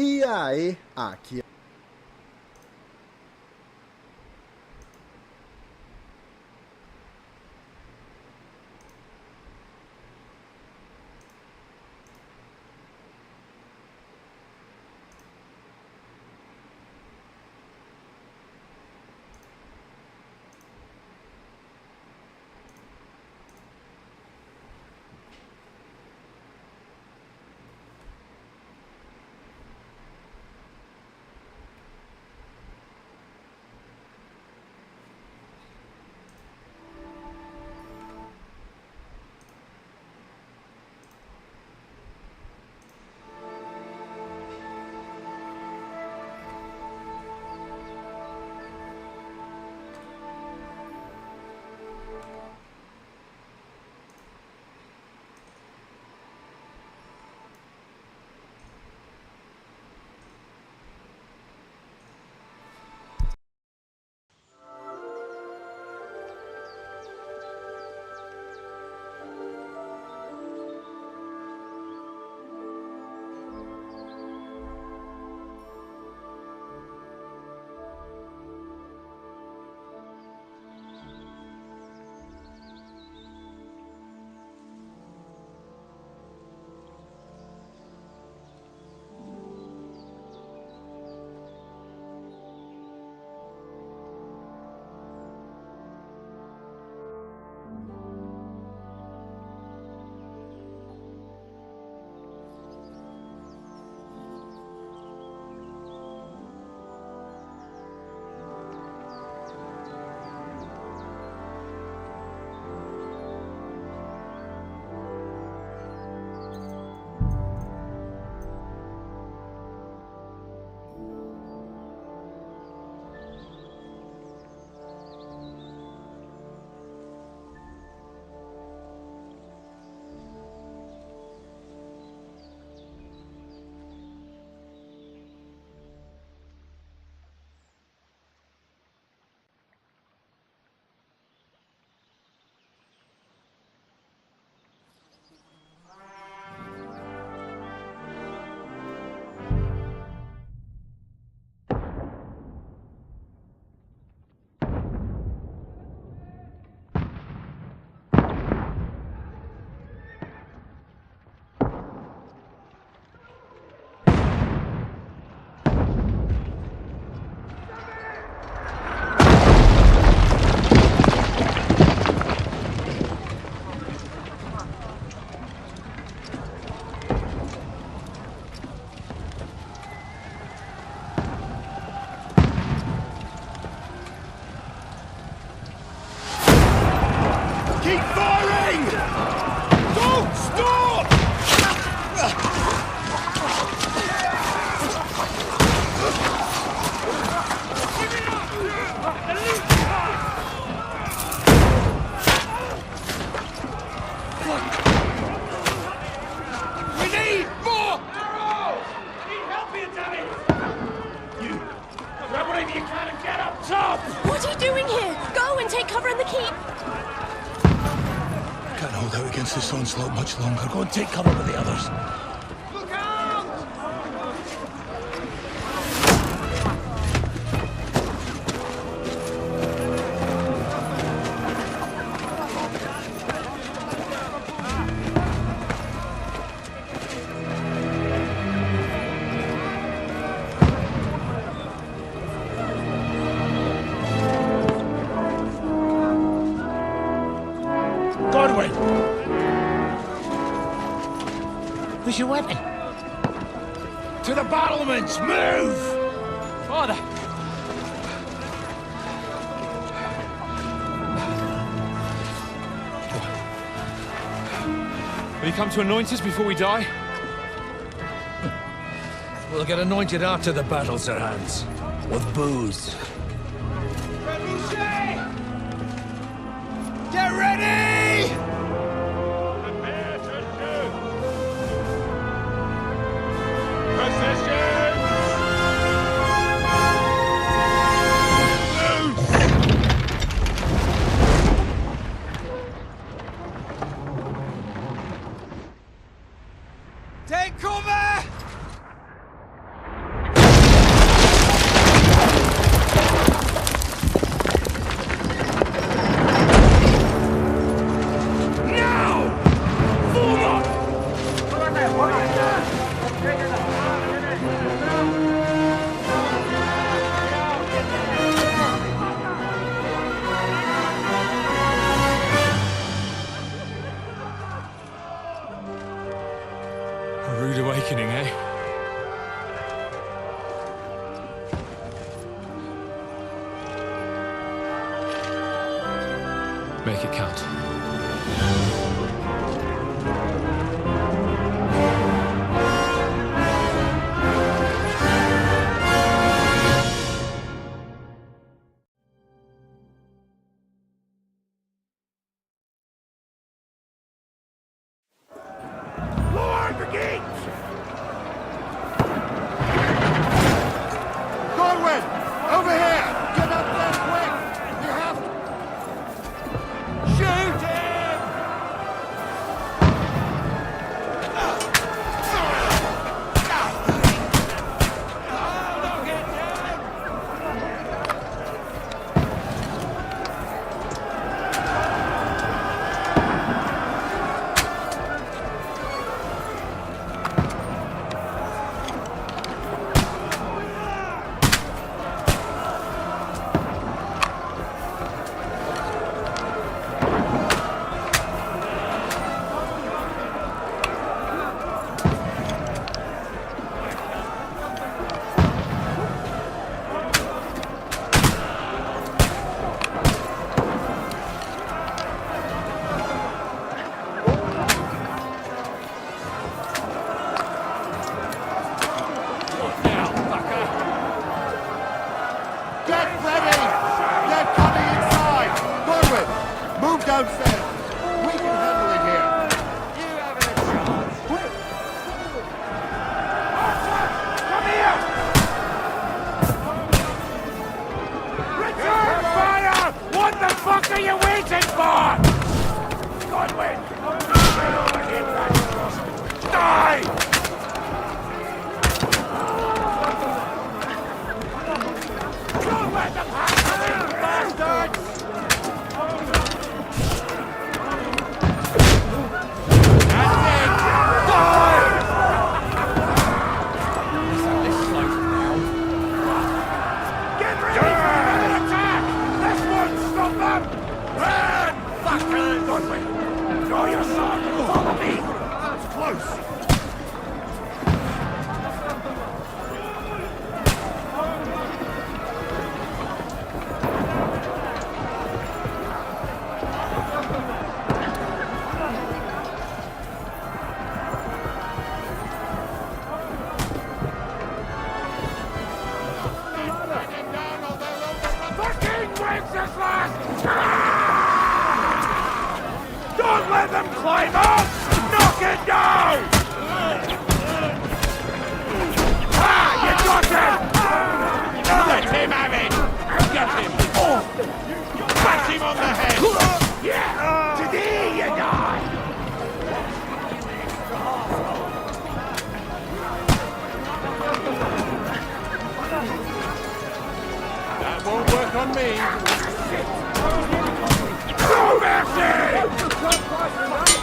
E aí, aqui What are you doing here? Go and take cover in the keep! Can't hold out against this onslaught much longer. Go and take cover with the others. Look out! Godwin! Where's your weapon? To the battlements! Move! Father! Will you come to anoint us before we die? We'll get anointed after the battles are hands. With booze. Get ready! Prepare to shoot! Position! Take cover! Rude awakening, eh? Make it count. Lord, the gate! Godwin! Over here! Get up there quick! You have to... Shoot him! Get ready! They're coming inside! Godwin! Move downstairs! We can handle it here! Come here! Return fire! What the fuck are you waiting for? Godwin! Die! Don't let them have me, bastards! That's it! Die! Get ready for another attack! This won't stop them! Run! Fucker! Godwin! Draw your sword! Follow me! It's close! Fucking Wenceslas! Don't let them climb up! Knock it down! You got him! Let him have it! Get him! Bash him on the head! Yeah! Today you die! That won't work on me. No mercy!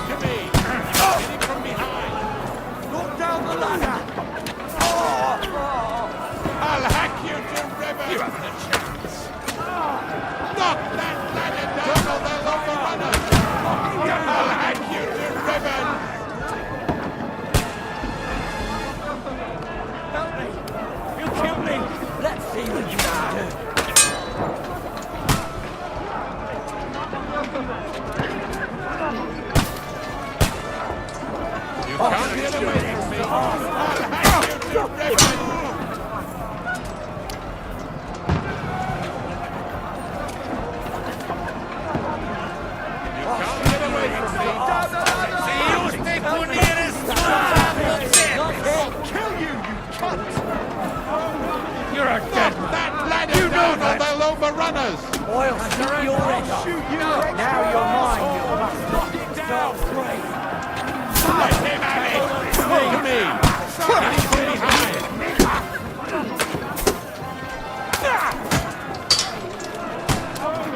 To me. Hit him from behind. Look down the ladder. I'll hack you to ribbons. You have the chance. Knock that ladder down or they'll overrun us. I'll hack you to ribbons. Help me! You killed me! Let's see what you can do! You can't get away from me. I'll hack you to ribbons. You can't get away from me. I'll kill you, you cunt! You're a dead man. That ladder down or they'll overrun us. Oil, shoot your head off! Shoot you! Now you're mine, you must knock it down! Let him have it! To me! Get him from behind!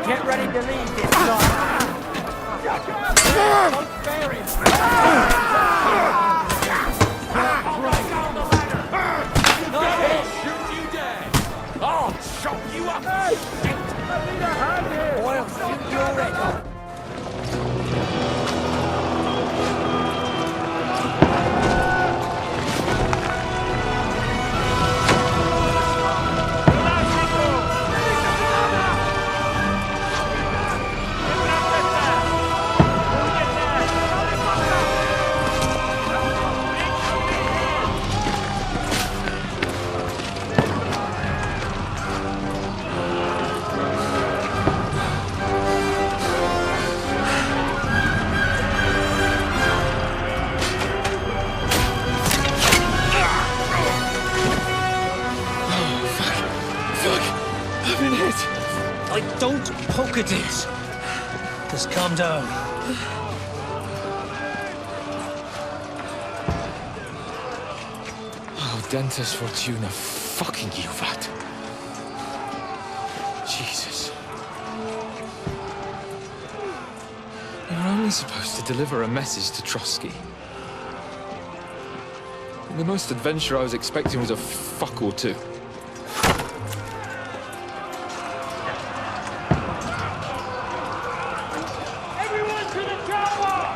Get ready to leave this night! Don't bury him! Shoot you dead! I'll chop you up! Oil, shoot your head off! don't poke at it. Just calm down. Oh, Dentes Fortuna, fucking you, Vat. Jesus. You're only supposed to deliver a message to Trotsky. And the most adventure I was expecting was a fuck or two. Everyone to the chopper!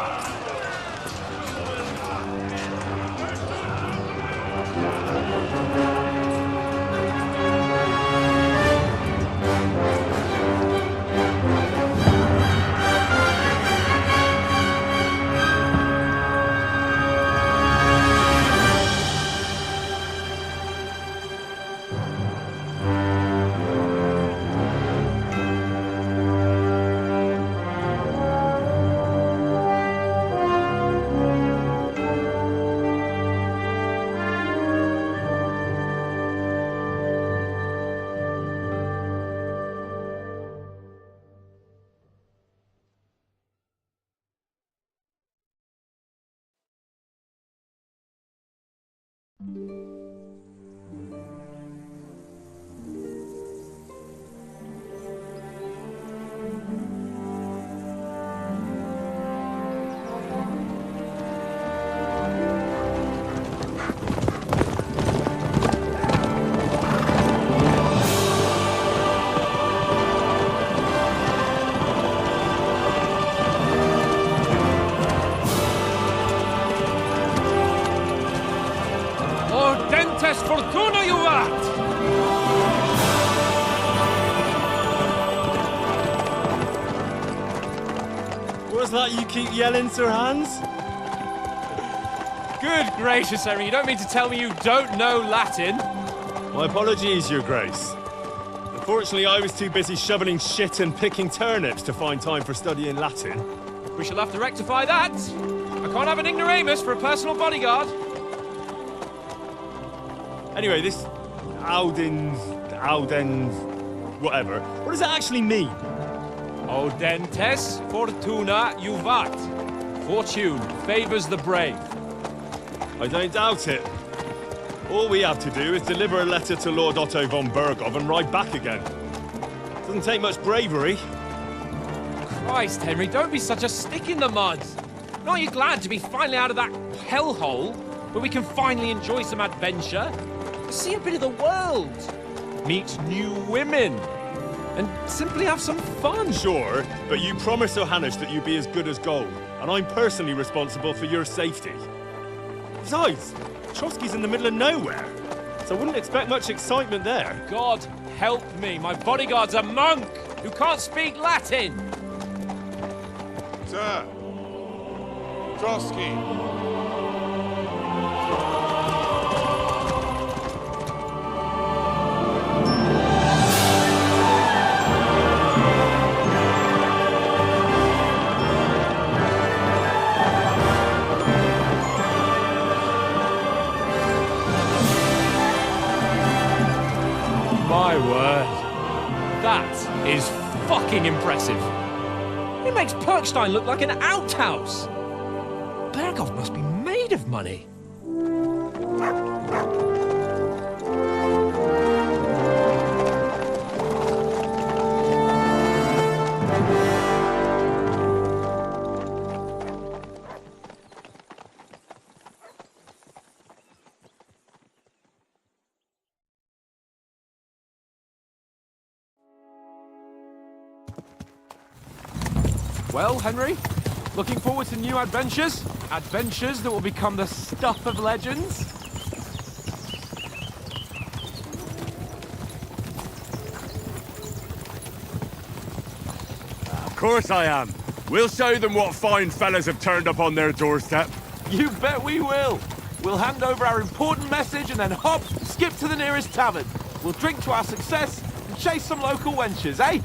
Dentes Fortuna, you vat! What's that you keep yelling, Sir Hans? Good gracious, Henry, you don't mean to tell me you don't know Latin? My apologies, Your Grace. Unfortunately, I was too busy shoveling shit and picking turnips to find time for studying Latin. We shall have to rectify that. I can't have an ignoramus for a personal bodyguard. Anyway, this Audens, whatever. What does that actually mean? O Dentes Fortuna Juvat. Fortune favors the brave. I don't doubt it. All we have to do is deliver a letter to Lord Otto von Bergov and ride back again. Doesn't take much bravery. Christ, Henry, don't be such a stick in the mud. Aren't you glad to be finally out of that hellhole where we can finally enjoy some adventure? See a bit of the world, meet new women, and simply have some fun. Sure, but you promised Johannes that you'd be as good as gold, and I'm personally responsible for your safety. Besides, Trotsky's in the middle of nowhere, so I wouldn't expect much excitement there. God help me, my bodyguard's a monk who can't speak Latin. Sir. Trotsky. My word. That is fucking impressive. It makes Perkstein look like an outhouse. Bergov must be made of money. Well, Henry, looking forward to new adventures? Adventures that will become the stuff of legends? Of course I am. We'll show them what fine fellas have turned up on their doorstep. You bet we will. We'll hand over our important message and then hop, skip to the nearest tavern. We'll drink to our success and chase some local wenches, eh?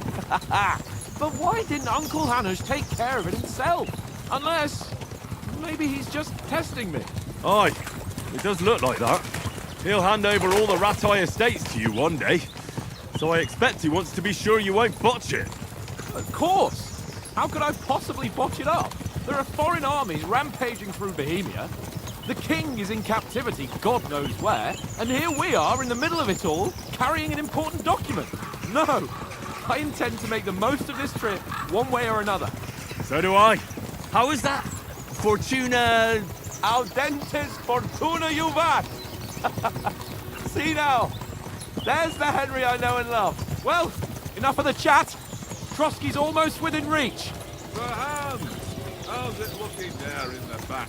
But why didn't Uncle Hanush take care of it himself? Unless, maybe he's just testing me. Aye, it does look like that. He'll hand over all the Rattay estates to you one day. So I expect he wants to be sure you won't botch it. Of course! How could I possibly botch it up? There are foreign armies rampaging through Bohemia. The king is in captivity, God knows where, and here we are in the middle of it all, carrying an important document. No, I intend to make the most of this trip, one way or another. So do I. How is that? Fortuna... Audentes fortuna juvat! See now, there's the Henry I know and love. Well, enough of the chat. Trotsky's almost within reach. The hands! How's it looking there in the back?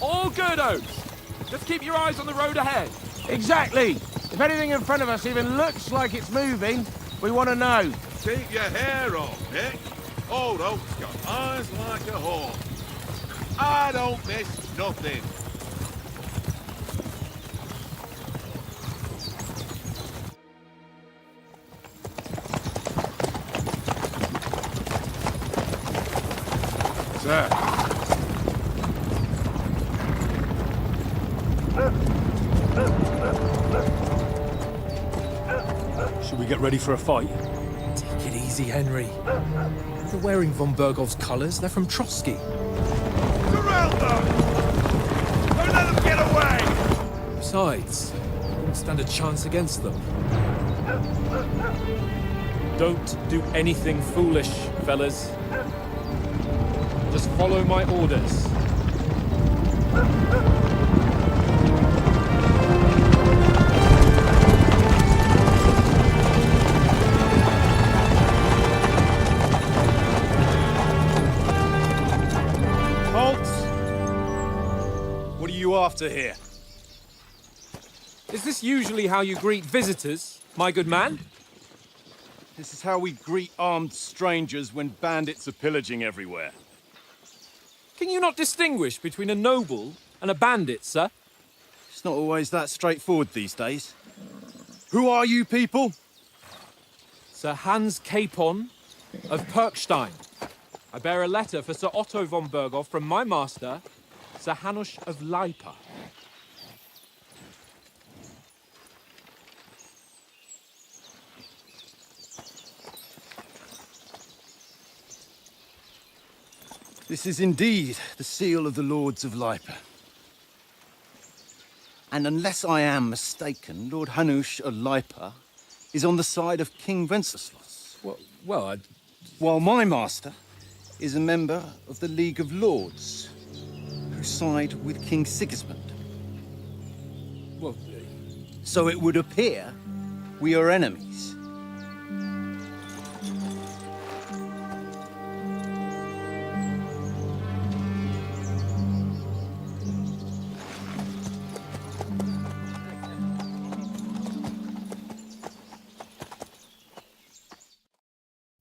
All good, Oates. Just keep your eyes on the road ahead. Exactly. If anything in front of us even looks like it's moving, we want to know. Keep your hair on, Nick. Old Oak's got eyes like a hawk. I don't miss nothing. Sir. Should we get ready for a fight? Take it easy, Henry. They're wearing von Bergov's colours. They're from Trotsky. Surround them! Don't let them get away! Besides, we won't stand a chance against them. Don't do anything foolish, fellas. Just follow my orders. What are you after here? Is this usually how you greet visitors, my good man? This is how we greet armed strangers when bandits are pillaging everywhere. Can you not distinguish between a noble and a bandit, sir? It's not always that straightforward these days. Who are you people? Sir Hans Capon of Perkstein. I bear a letter for Sir Otto von Berghoff from my master, Sir Hanush of Lipa. This is indeed the seal of the Lords of Lipa. And unless I am mistaken, Lord Hanush of Lipa is on the side of King Wenceslas. Well, While my master is a member of the League of Lords, who side with King Sigismund. well, So it would appear we are enemies.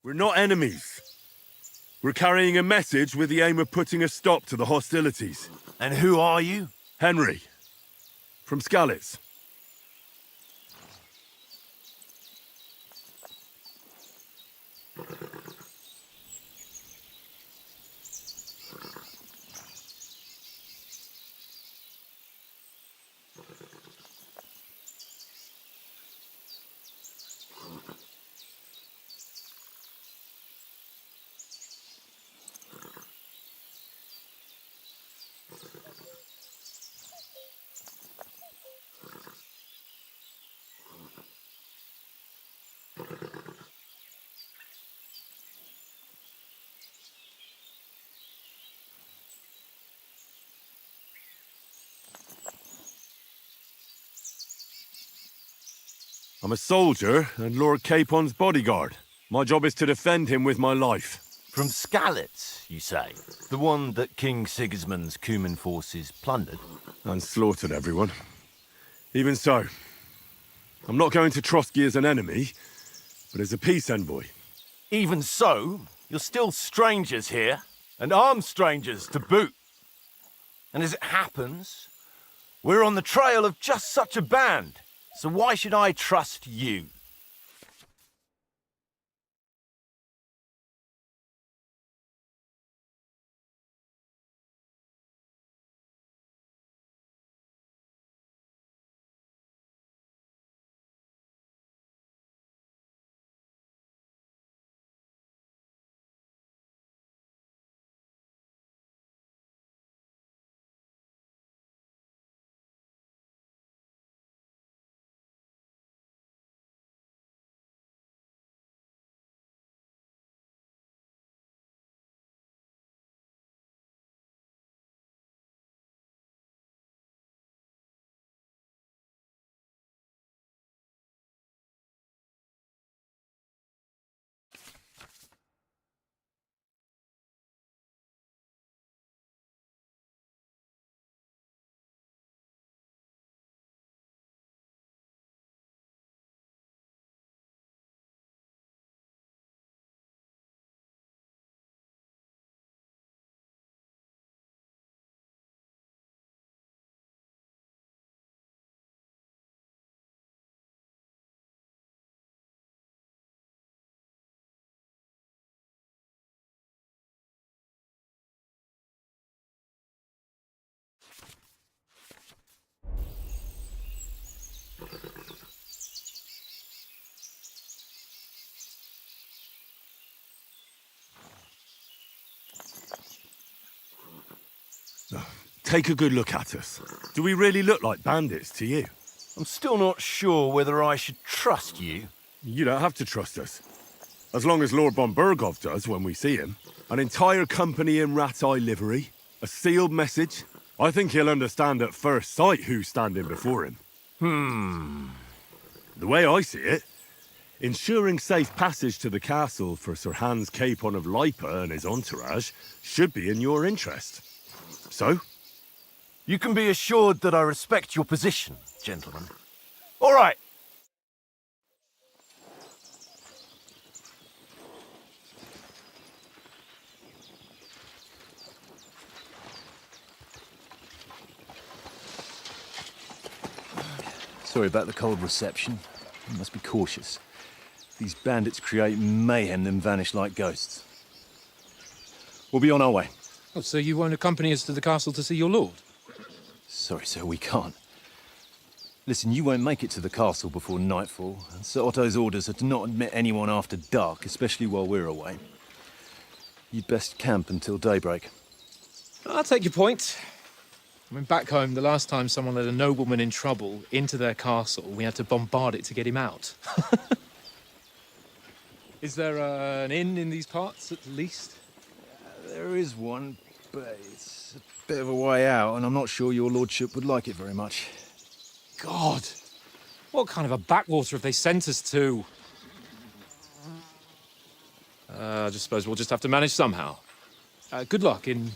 We're not enemies. We're carrying a message with the aim of putting a stop to the hostilities. And who are you? Henry. From Skalitz. I'm a soldier and Lord Capon's bodyguard. My job is to defend him with my life. From Skalitz, you say? The one that King Sigismund's Cuman forces plundered? And slaughtered everyone. Even so, I'm not going to Trotsky as an enemy, but as a peace envoy. Even so, you're still strangers here, and armed strangers to boot. And as it happens, we're on the trail of just such a band. So why should I trust you? take a good look at us. Do we really look like bandits to you? I'm still not sure whether I should trust you. You don't have to trust us. As long as Lord von Burgov does when we see him. An entire company in rat-eye livery, a sealed message. I think he'll understand at first sight who's standing before him. The way I see it, ensuring safe passage to the castle for Sir Hans Capon of Lipa and his entourage should be in your interest. So? You can be assured that I respect your position, gentlemen. All right. Sorry about the cold reception. You must be cautious. These bandits create mayhem, then vanish like ghosts. We'll be on our way. Oh, so you won't accompany us to the castle to see your lord? Sorry, sir, we can't. Listen, you won't make it to the castle before nightfall, and Sir Otto's orders are to not admit anyone after dark, especially while we're away. You'd best camp until daybreak. I'll take your point. I mean, back home, the last time someone let a nobleman in trouble into their castle, we had to bombard it to get him out. Is there an inn in these parts, at least? There is one, but it's a bit of a way out, and I'm not sure your lordship would like it very much. God! What kind of a backwater have they sent us to? I just suppose we'll just have to manage somehow. Good luck in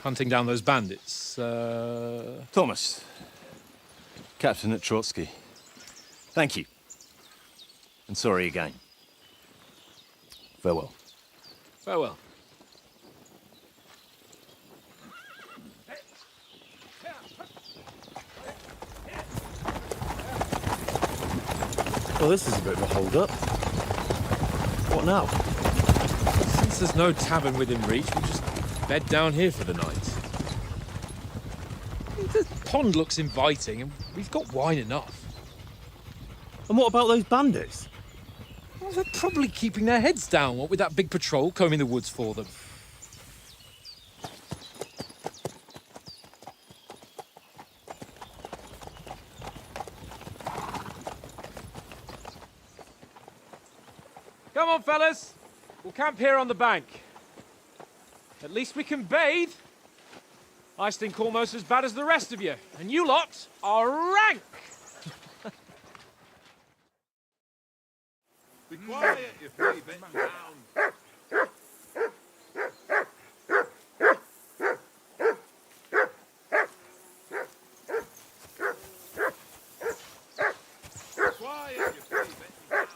hunting down those bandits. Thomas, Captain at Trotsky. Thank you. And sorry again. Farewell. Farewell. Well, this is a bit of a hold-up. What now? Since there's no tavern within reach, we'll just bed down here for the night. The pond looks inviting, and we've got wine enough. And what about those bandits? Well, they're probably keeping their heads down, what with that big patrol combing the woods for them. Come on, fellas. We'll camp here on the bank. At least we can bathe. I stink almost as bad as the rest of you, and you lot are rank! Be quiet, you three bit hound. Quiet, you three bit hound.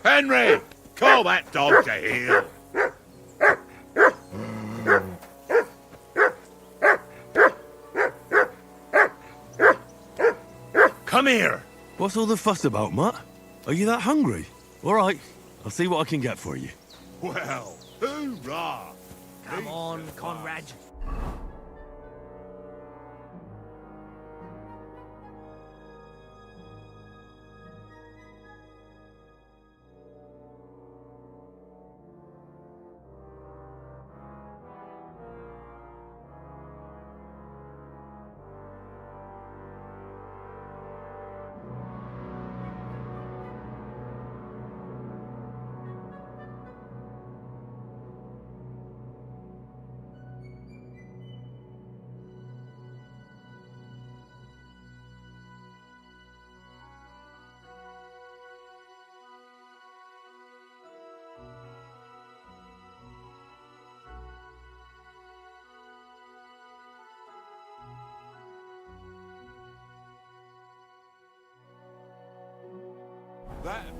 Henry, call that dog to heel. Come here. What's all the fuss about, Mutt? Are you that hungry? All right, I'll see what I can get for you. Well, hoorah! Come on, Conrad.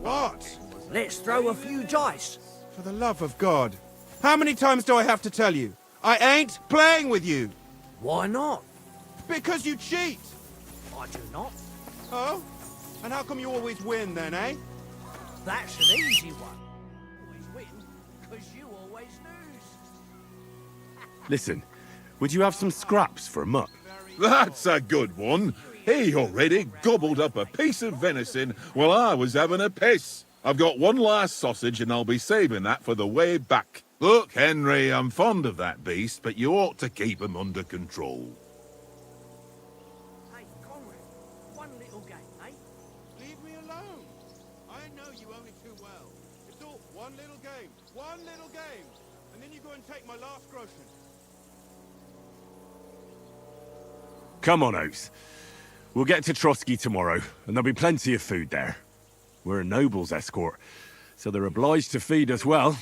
What? Let's throw a few dice. For the love of God. How many times do I have to tell you? I ain't playing with you. Why not? Because you cheat. I do not. Oh? And how come you always win then, eh? That's an easy one. Always win, because you always lose. Listen, would you have some scraps for a mutt? That's a good one. He already gobbled up a piece of venison while I was having a piss. I've got one last sausage and I'll be saving that for the way back. Look, Henry, I'm fond of that beast, but you ought to keep him under control. Hey, Conrad, one little game, eh? Leave me alone. I know you only too well. It's all one little game, and then you go and take my last groschen. Come on, Oates. We'll get to Trotsky tomorrow, and there'll be plenty of food there. We're a noble's escort, so they're obliged to feed us well.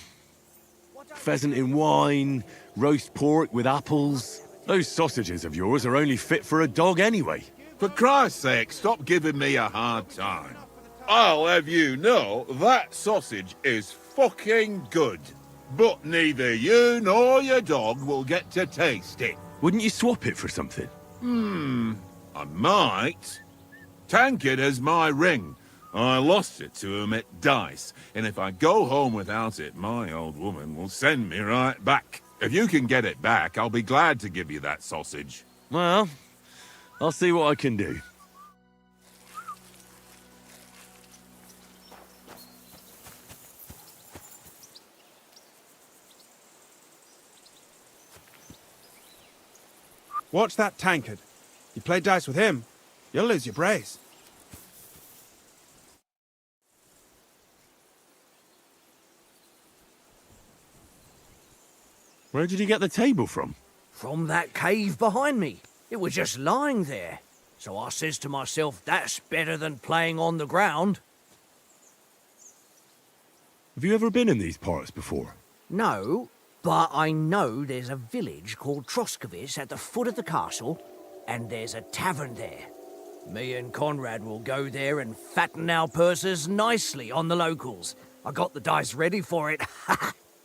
Pheasant in wine, roast pork with apples. Those sausages of yours are only fit for a dog anyway. For Christ's sake, stop giving me a hard time. I'll have you know that sausage is fucking good. But neither you nor your dog will get to taste it. Wouldn't you swap it for something? I might. Tankard has my ring. I lost it to him at dice, and if I go home without it, my old woman will send me right back. If you can get it back, I'll be glad to give you that sausage. Well, I'll see what I can do. Watch that tankard. You play dice with him, you'll lose your brace. Where did you get the table from? From that cave behind me. It was just lying there. So I says to myself, that's better than playing on the ground. Have you ever been in these parts before? No, but I know there's a village called Troskowitz at the foot of the castle, and there's a tavern there. Me and Conrad will go there and fatten our purses nicely on the locals. I got the dice ready for it.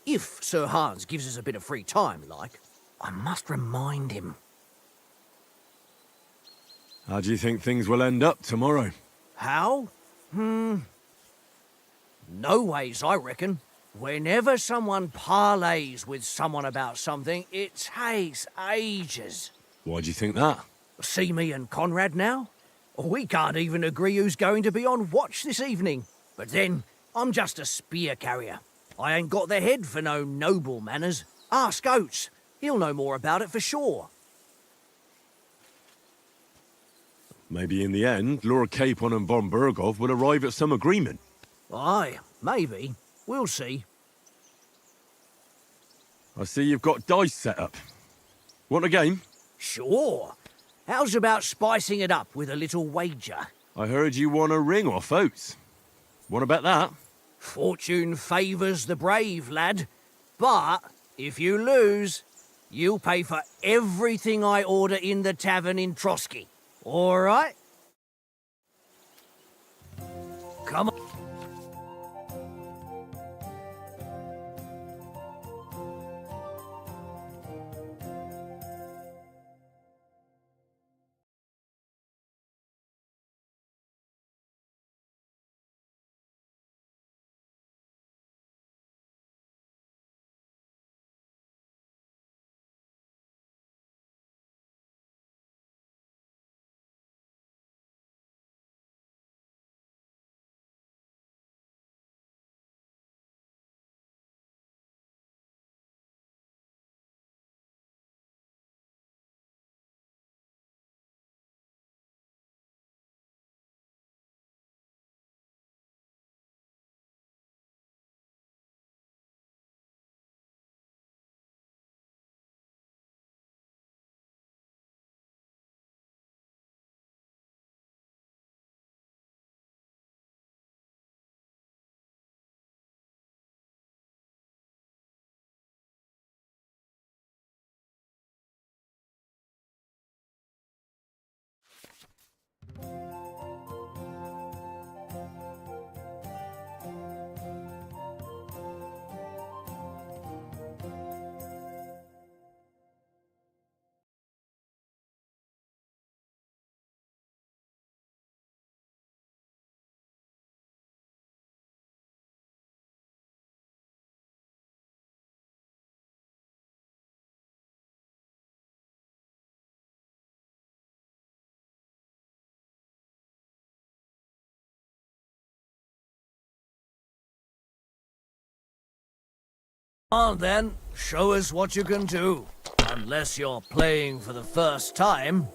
If Sir Hans gives us a bit of free time, like, I must remind him. How do you think things will end up tomorrow? How? No ways, I reckon. Whenever someone parleys with someone about something, it takes ages. Why do you think that? See me and Conrad now? We can't even agree who's going to be on watch this evening. But then, I'm just a spear carrier. I ain't got the head for no noble manners. Ask Oates. He'll know more about it for sure. Maybe in the end, Lord Capon and von Berghoff will arrive at some agreement. Aye, maybe. We'll see. I see you've got dice set up. Want a game? Sure. How's about spicing it up with a little wager? I heard you won a ring off Oates. Want to bet that? Fortune favours the brave, lad. But if you lose, you'll pay for everything I order in the tavern in Trotsky. All right? Come on. On then, show us what you can do. Unless you're playing for the first time.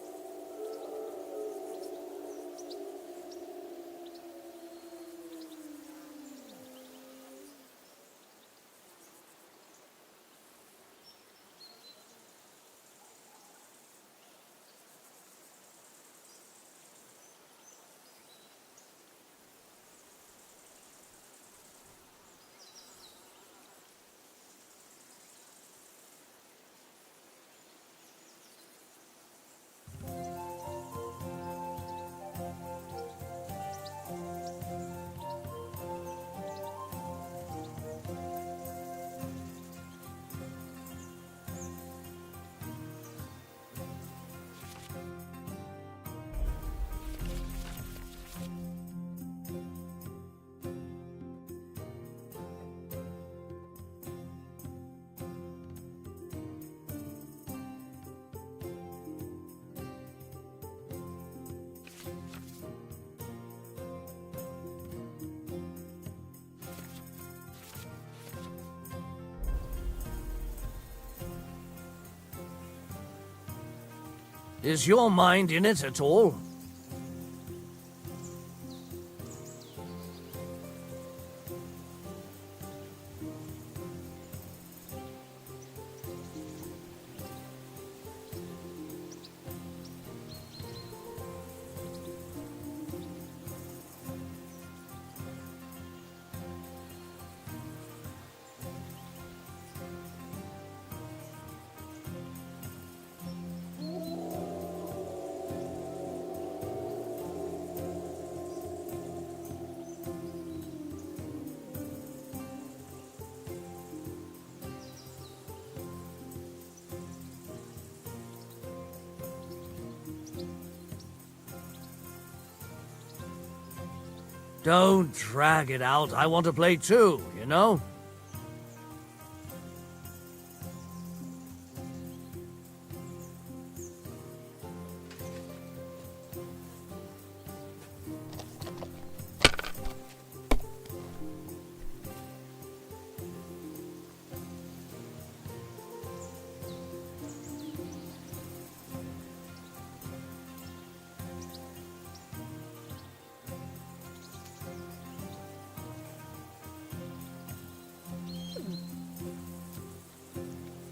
Is your mind in it at all? Don't drag it out. I want to play too, you know?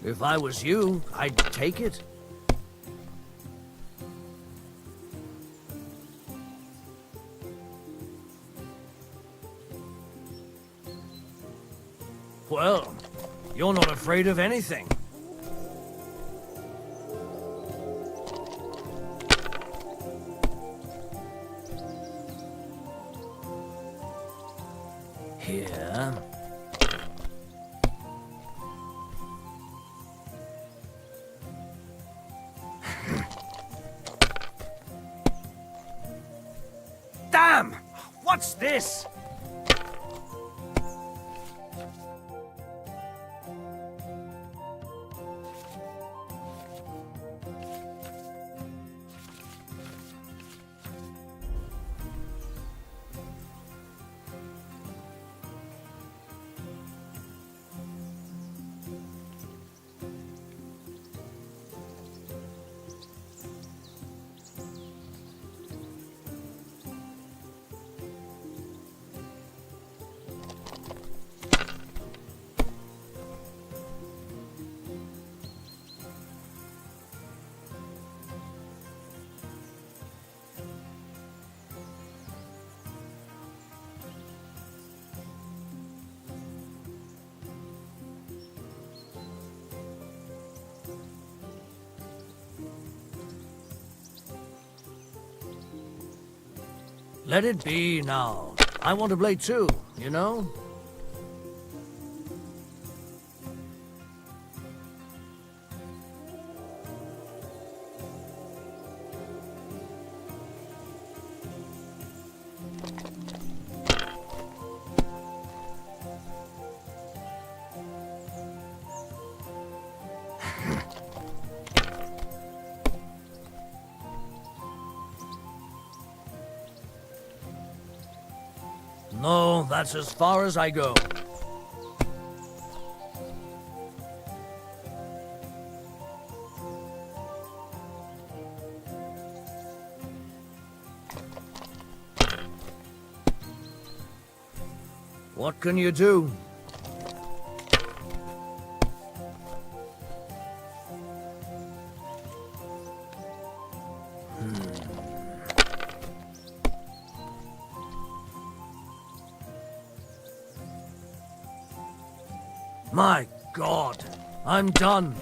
If I was you, I'd take it. Well, you're not afraid of anything. Here. Damn! What's this? Let it be now. I want to play too, you know? No, that's as far as I go. What can you do? My God, I'm done.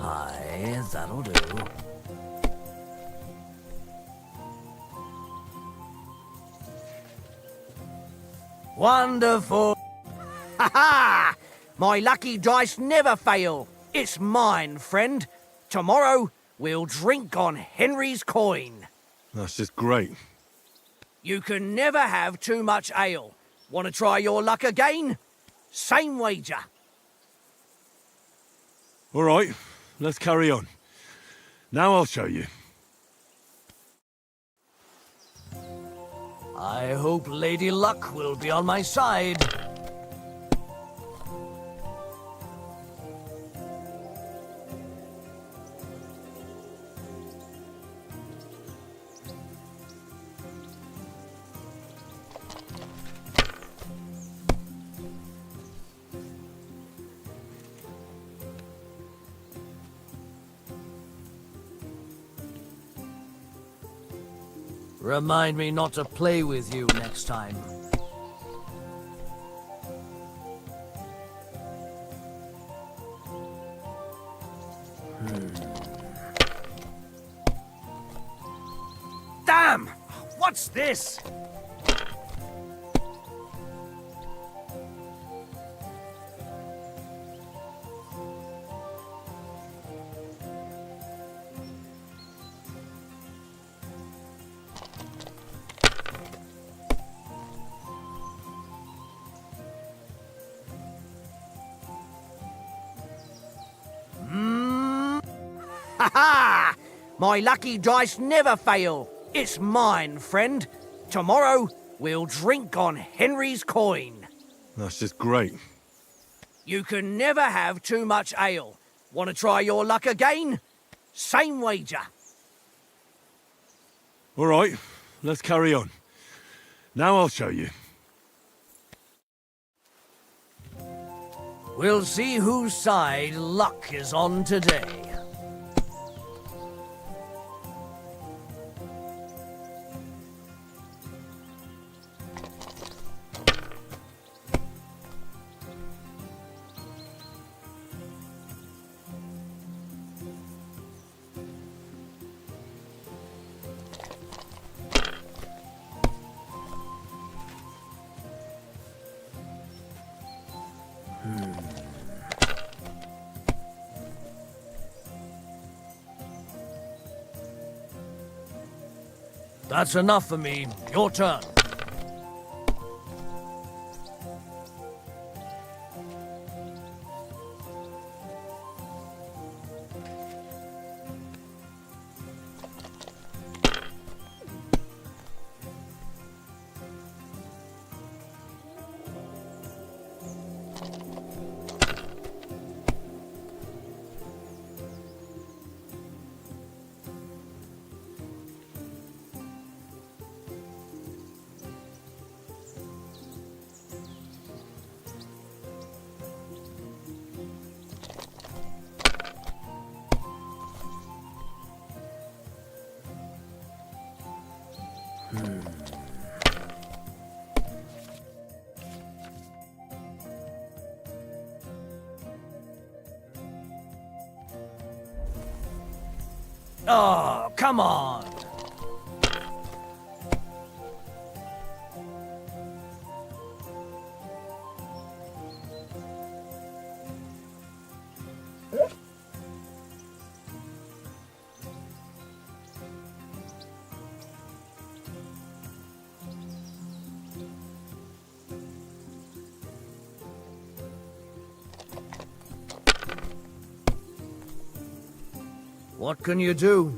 Aye, that'll do. Wonderful! Ha ha! My lucky dice never fail. It's mine, friend. Tomorrow, we'll drink on Henry's coin. That's just great. You can never have too much ale. Want to try your luck again? Same wager. All right, let's carry on. Now I'll show you. I hope Lady Luck will be on my side. Remind me not to play with you next time. Damn! What's this? Ha ha! My lucky dice never fail. It's mine, friend. Tomorrow, we'll drink on Henry's coin. That's just great. You can never have too much ale. Want to try your luck again? Same wager. All right, let's carry on. Now I'll show you. We'll see whose side luck is on today. That's enough for me. Your turn. Oh, come on. What can you do?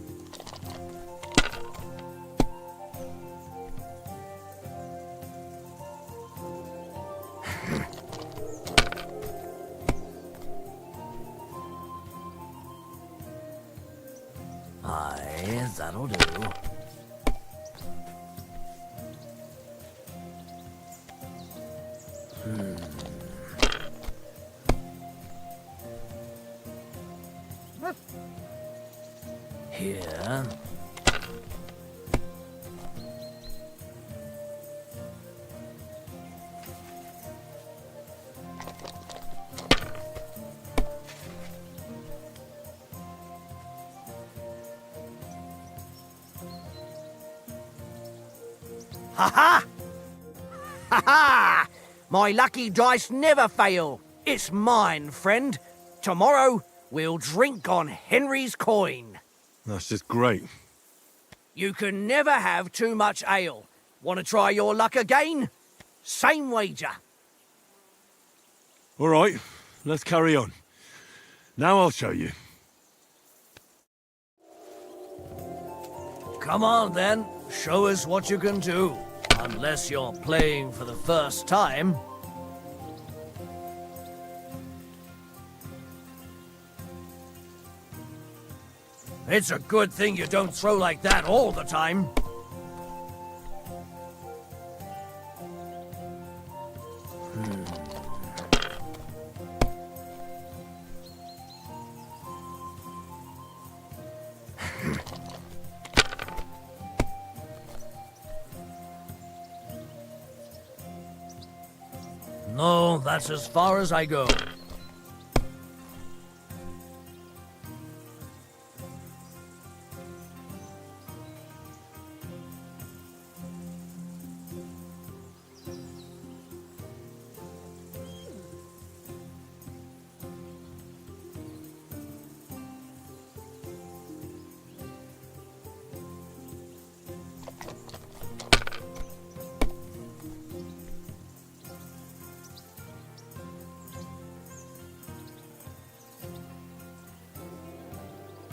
Aye, that'll do. Here. Ha ha! Ha ha! My lucky dice never fail. It's mine, friend. Tomorrow, we'll drink on Henry's coin. That's just great. You can never have too much ale. Want to try your luck again? Same wager. All right, let's carry on. Now I'll show you. Come on, then. Show us what you can do. Unless you're playing for the first time. It's a good thing you don't throw like that all the time. No, that's as far as I go.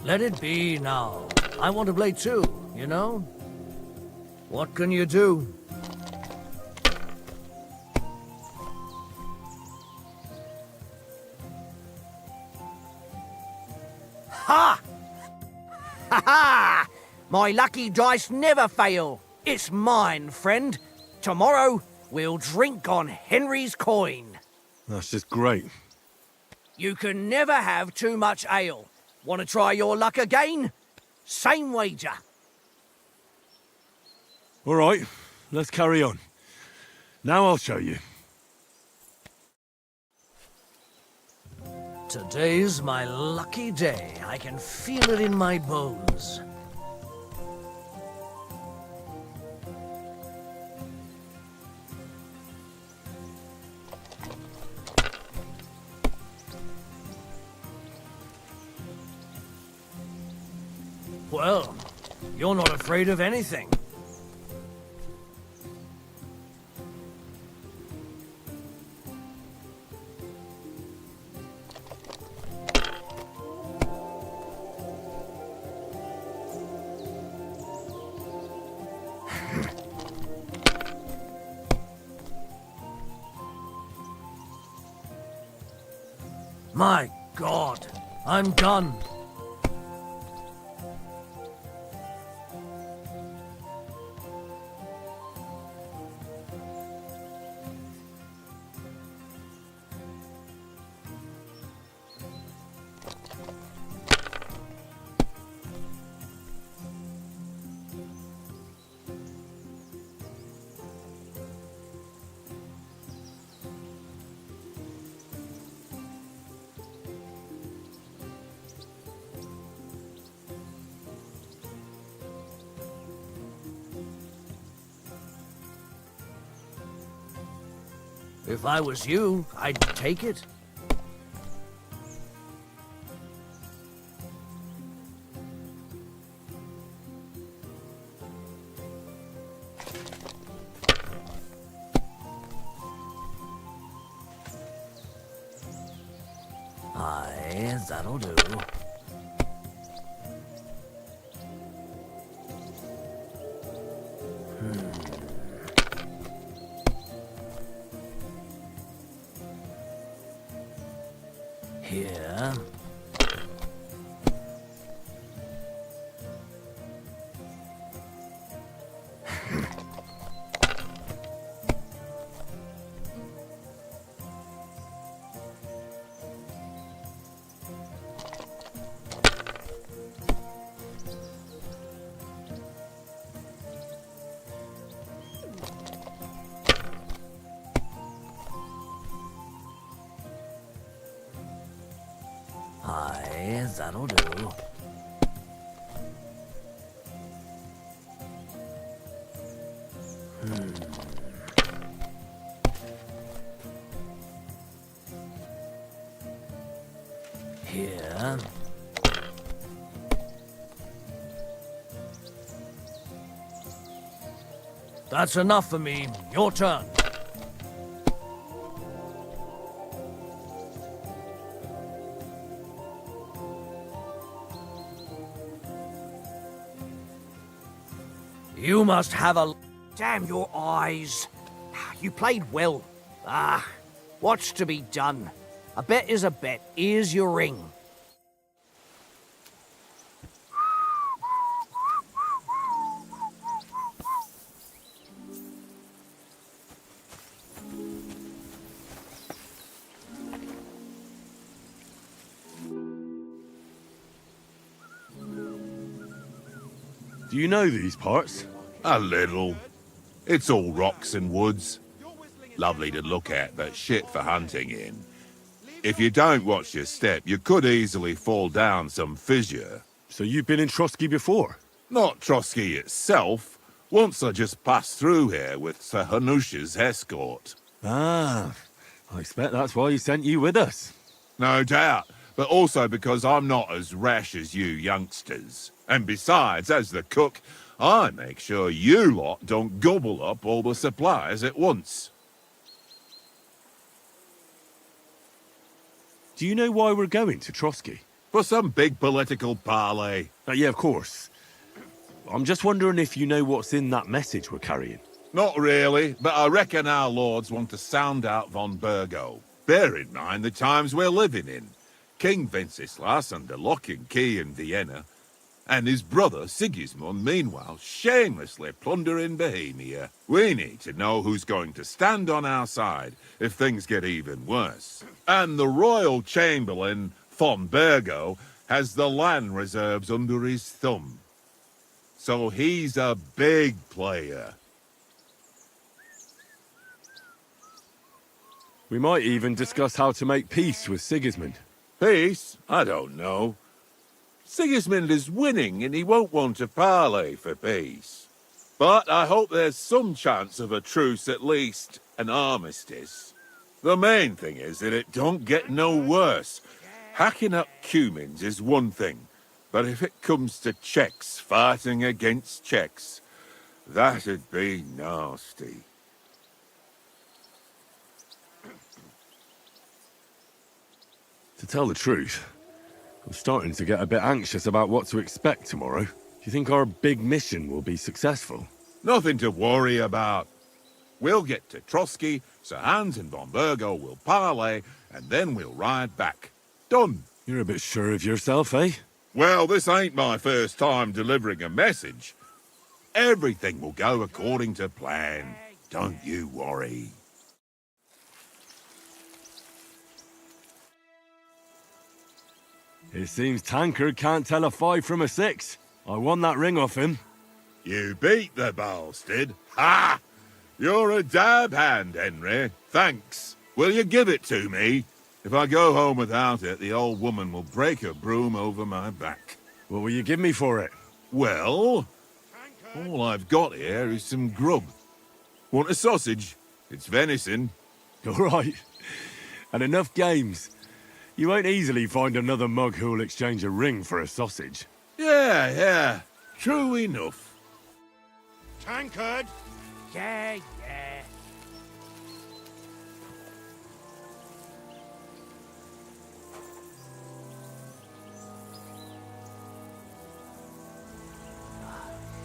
Let it be now. I want to play too, you know? What can you do? Ha! Ha ha! My lucky dice never fail. It's mine, friend. Tomorrow, we'll drink on Henry's coin. That's just great. You can never have too much ale. Want to try your luck again? Same wager. All right, let's carry on. Now I'll show you. Today's my lucky day. I can feel it in my bones. Well, you're not afraid of anything. My God, I'm done. If I was you, I'd take it. Aye, that'll do. Aye, that'll do. Here. That's enough for me. Your turn. You must have a... Damn your eyes. You played well. Ah, what's to be done? A bet is a bet. Here's your ring. Do you know these parts? A little. It's all rocks and woods. Lovely to look at, but shit for hunting in. If you don't watch your step, you could easily fall down some fissure. So you've been in Trotsky before? Not Trotsky itself. Once I just passed through here with Sir Hanusha's escort. Ah, I expect that's why he sent you with us. No doubt, but also because I'm not as rash as you youngsters. And besides, as the cook, I make sure you lot don't gobble up all the supplies at once. Do you know why we're going to Trotsky? For some big political parley. Yeah, of course. I'm just wondering if you know what's in that message we're carrying. Not really, but I reckon our lords want to sound out von Burgo. Bear in mind the times we're living in. King Wenceslas under lock and key in Vienna, and his brother Sigismund, meanwhile, shamelessly plundering Bohemia. We need to know who's going to stand on our side if things get even worse. And the royal chamberlain, von Burgo, has the land reserves under his thumb. So he's a big player. We might even discuss how to make peace with Sigismund. Peace? I don't know. Sigismund is winning and he won't want to parley for peace. But I hope there's some chance of a truce, at least an armistice. The main thing is that it don't get no worse. Hacking up Cumans is one thing, but if it comes to Czechs fighting against Czechs, that'd be nasty. To tell the truth, I'm starting to get a bit anxious about what to expect tomorrow. Do you think our big mission will be successful? Nothing to worry about. We'll get to Trotsky, Sir Hans and von Burgo will parley, and then we'll ride back. Done. You're a bit sure of yourself, eh? Well, this ain't my first time delivering a message. Everything will go according to plan. Don't you worry. It seems Tankard can't tell a 5 from a 6. I won that ring off him. You beat the bastard. Ha! You're a dab hand, Henry. Thanks. Will you give it to me? If I go home without it, the old woman will break her broom over my back. What will you give me for it? Well, all I've got here is some grub. Want a sausage? It's venison. All right. And enough games. You won't easily find another mug who'll exchange a ring for a sausage. Yeah. True enough. Tankard! Yeah.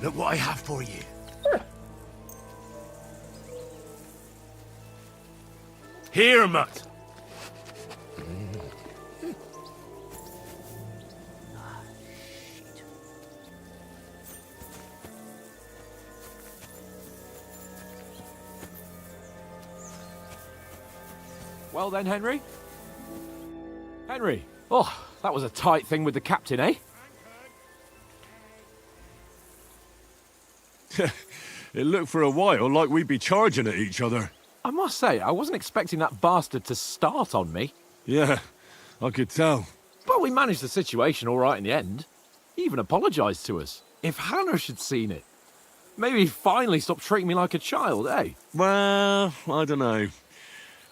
Look what I have for you. Here, mutt. Well then, Henry? Henry! Oh, that was a tight thing with the captain, eh? It looked for a while like we'd be charging at each other. I must say, I wasn't expecting that bastard to start on me. Yeah, I could tell. But we managed the situation all right in the end. He even apologised to us. If Hanush had seen it, maybe he'd finally stop treating me like a child, eh? Well, I don't know.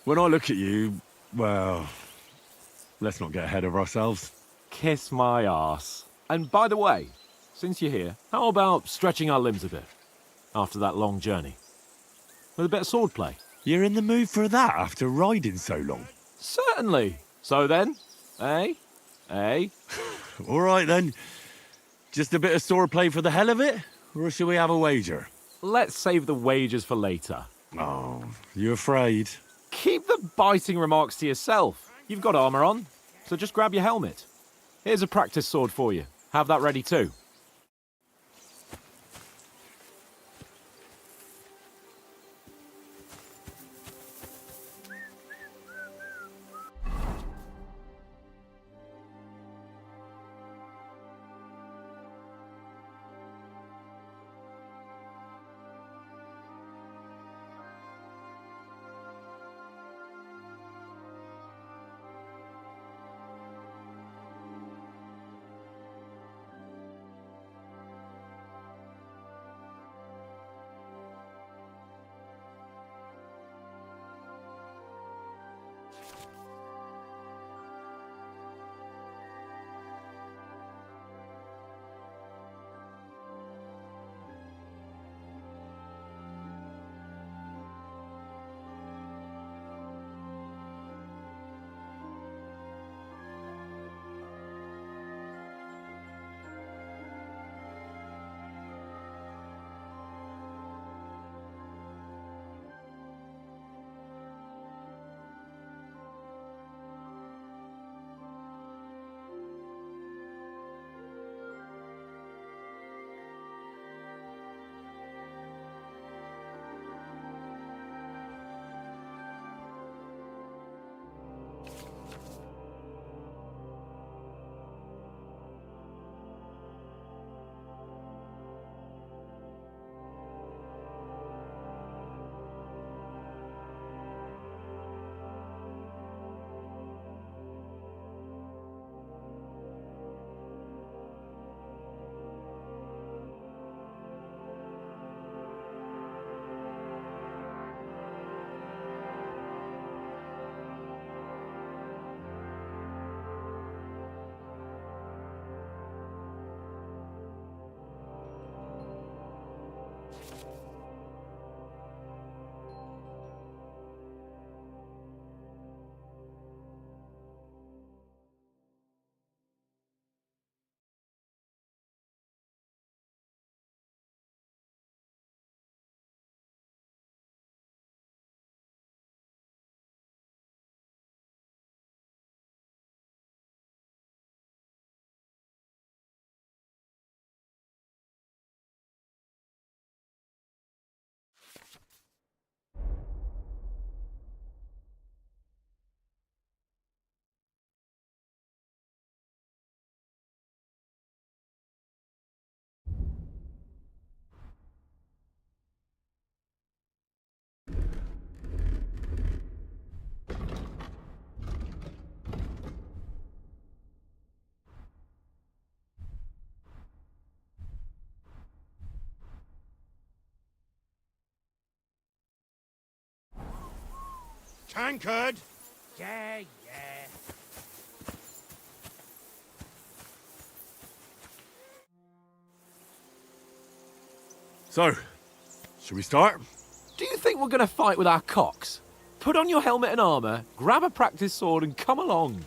When I look at you, well, let's not get ahead of ourselves. Kiss my arse. And by the way, since you're here, how about stretching our limbs a bit after that long journey? With a bit of swordplay. You're in the mood for that after riding so long? Certainly. So then, eh? Eh? All right then. Just a bit of swordplay for the hell of it? Or shall we have a wager? Let's save the wagers for later. Oh, you afraid? Keep the biting remarks to yourself. You've got armour on, so just grab your helmet. Here's a practice sword for you. Have that ready too. Tankard! Yeah, yeah. So, should we start? Do you think we're going to fight with our cocks? Put on your helmet and armour, grab a practice sword and come along.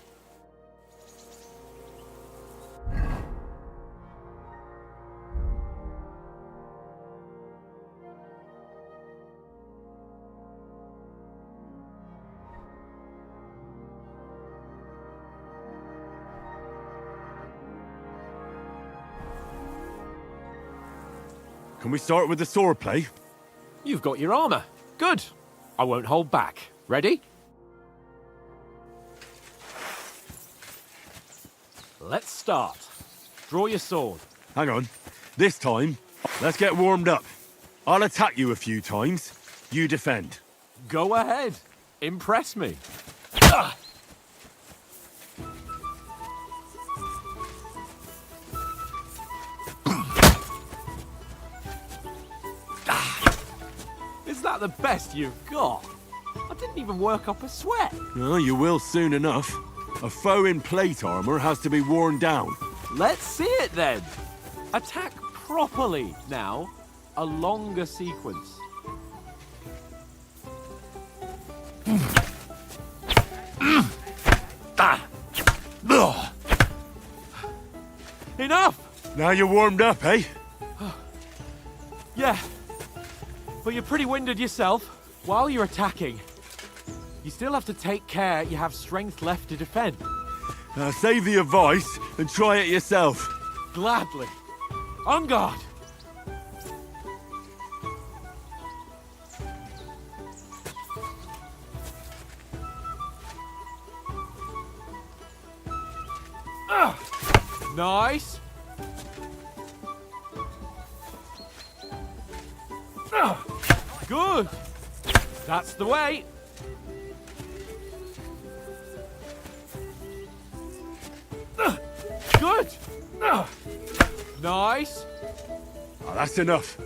Can we start with the swordplay? You've got your armour. Good. I won't hold back. Ready? Let's start. Draw your sword. Hang on. This time, let's get warmed up. I'll attack you a few times. You defend. Go ahead. Impress me. that the best you've got? I didn't even work up a sweat. Oh, you will soon enough. A foe in plate armor has to be worn down. Let's see it then. Attack properly now. A longer sequence. Enough! Now you're warmed up, eh? Yeah. But you're pretty winded yourself. While you're attacking, you still have to take care you have strength left to defend. Save the advice and try it yourself. Gladly. On guard! Nice! Good! That's the way! Good! Nice! Oh, that's enough.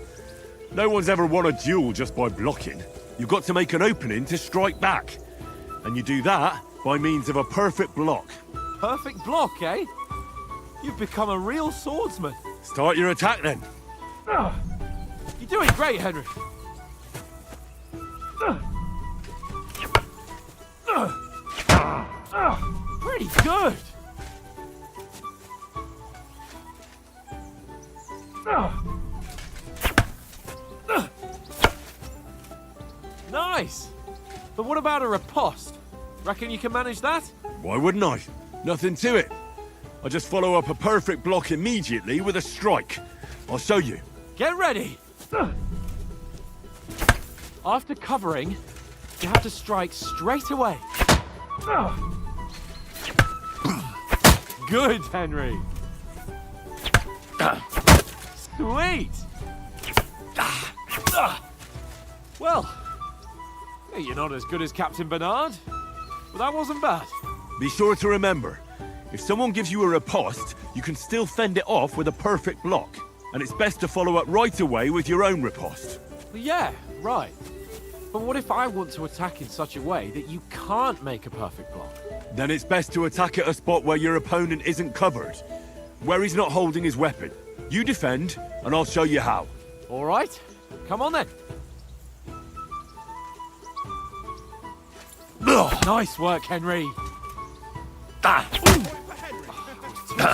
No one's ever won a duel just by blocking. You've got to make an opening to strike back. And you do that by means of a perfect block. Perfect block, eh? You've become a real swordsman. Start your attack then. You're doing great, Henry. Pretty good. Nice. But what about a riposte? Reckon you can manage that? Why wouldn't I? Nothing to it. I just follow up a perfect block immediately with a strike. I'll show you. Get ready. After covering, you have to strike straight away. Good, Henry. Sweet. Well, you're not as good as Captain Bernard, but that wasn't bad. Be sure to remember, if someone gives you a riposte, you can still fend it off with a perfect block. And it's best to follow up right away with your own riposte. Yeah, right. But what if I want to attack in such a way that you can't make a perfect block? Then it's best to attack at a spot where your opponent isn't covered, where he's not holding his weapon. You defend, and I'll show you how. All right, come on then. Nice work, Henry.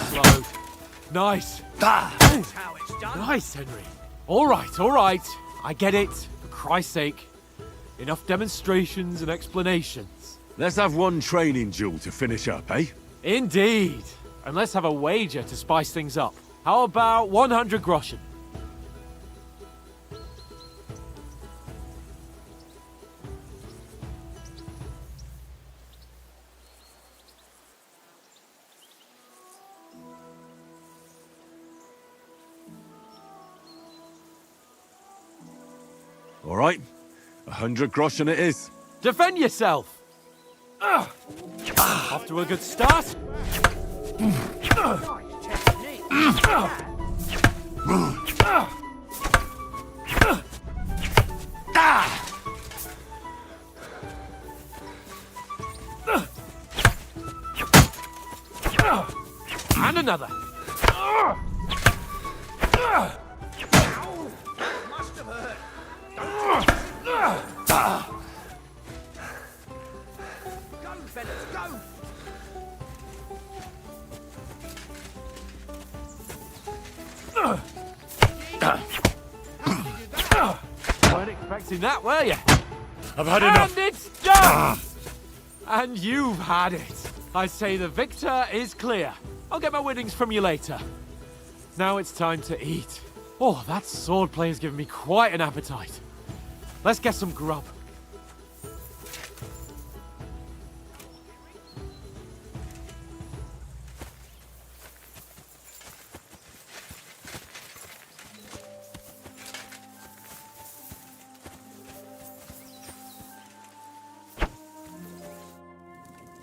Slow. Nice. That's how it's done. Nice, Henry. All right. I get it. For Christ's sake. Enough demonstrations and explanations. Let's have one training duel to finish up, eh? Indeed. And let's have a wager to spice things up. How about 100 groschen? All right, 100 groschen it is. Defend yourself! Off to a good start. And another. Must have hurt. Go, fellas, go! Weren't expecting that, were you? I've had enough. And it's done! And you've had it. I say the victor is clear. I'll get my winnings from you later. Now it's time to eat. Oh, that swordplay has given me quite an appetite. Let's get some grub.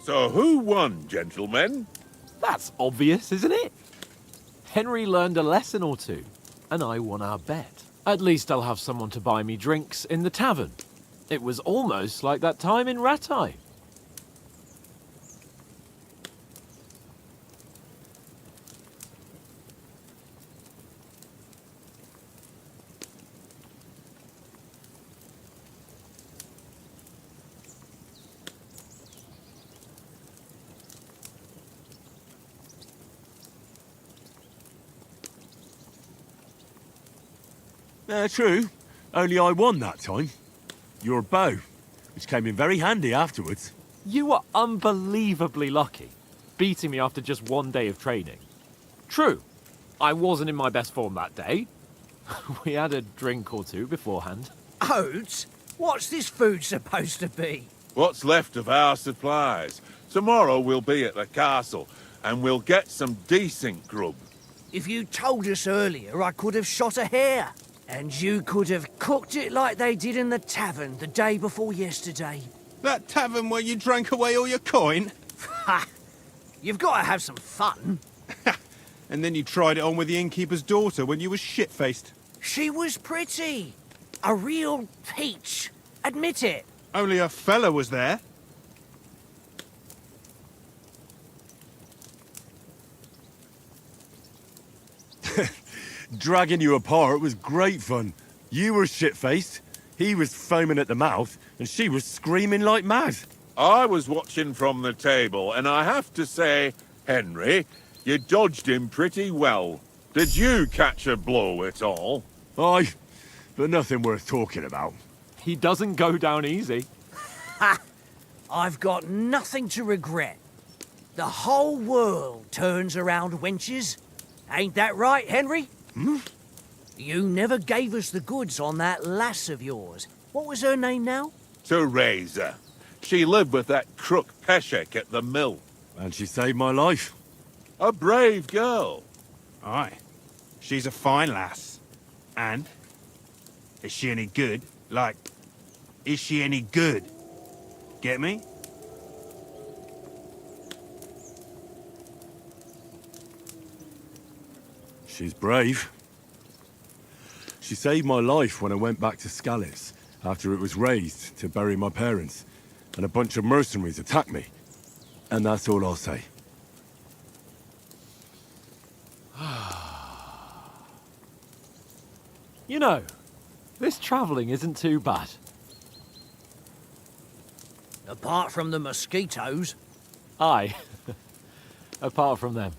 So who won, gentlemen? That's obvious, isn't it? Henry learned a lesson or two, and I won our bet. At least I'll have someone to buy me drinks in the tavern. It was almost like that time in Rattay. True. Only I won that time. Your bow, which came in very handy afterwards. You were unbelievably lucky, beating me after just one day of training. True, I wasn't in my best form that day. We had a drink or two beforehand. Oats? What's this food supposed to be? What's left of our supplies. Tomorrow we'll be at the castle, and we'll get some decent grub. If you told us earlier, I could have shot a hare. And you could have cooked it like they did in the tavern the day before yesterday. That tavern where you drank away all your coin? Ha! You've got to have some fun. And then you tried it on with the innkeeper's daughter when you were shit-faced. She was pretty. A real peach. Admit it. Only a fella was there. Dragging you apart was great fun. You were shit-faced, he was foaming at the mouth, and she was screaming like mad. I was watching from the table, and I have to say, Henry, you dodged him pretty well. Did you catch a blow at all? Aye, but nothing worth talking about. He doesn't go down easy. Ha! I've got nothing to regret. The whole world turns around wenches. Ain't that right, Henry? Hmm? You never gave us the goods on that lass of yours. What was her name now? Teresa. She lived with that crook Peshek at the mill. And she saved my life. A brave girl. Aye. She's a fine lass. And? Is she any good? Like, is she any good? Get me? She's brave. She saved my life when I went back to Scalitz after it was razed to bury my parents, and a bunch of mercenaries attacked me. And that's all I'll say. You know, this travelling isn't too bad. Apart from the mosquitoes. Aye. Apart from them.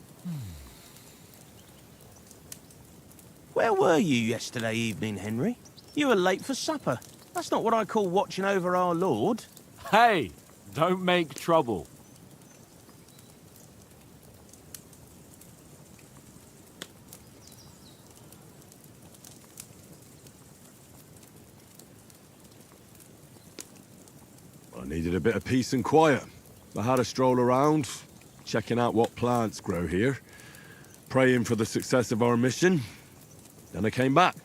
Where were you yesterday evening, Henry? You were late for supper. That's not what I call watching over our Lord. Hey, don't make trouble. I needed a bit of peace and quiet. I had a stroll around, checking out what plants grow here, praying for the success of our mission. Then I came back.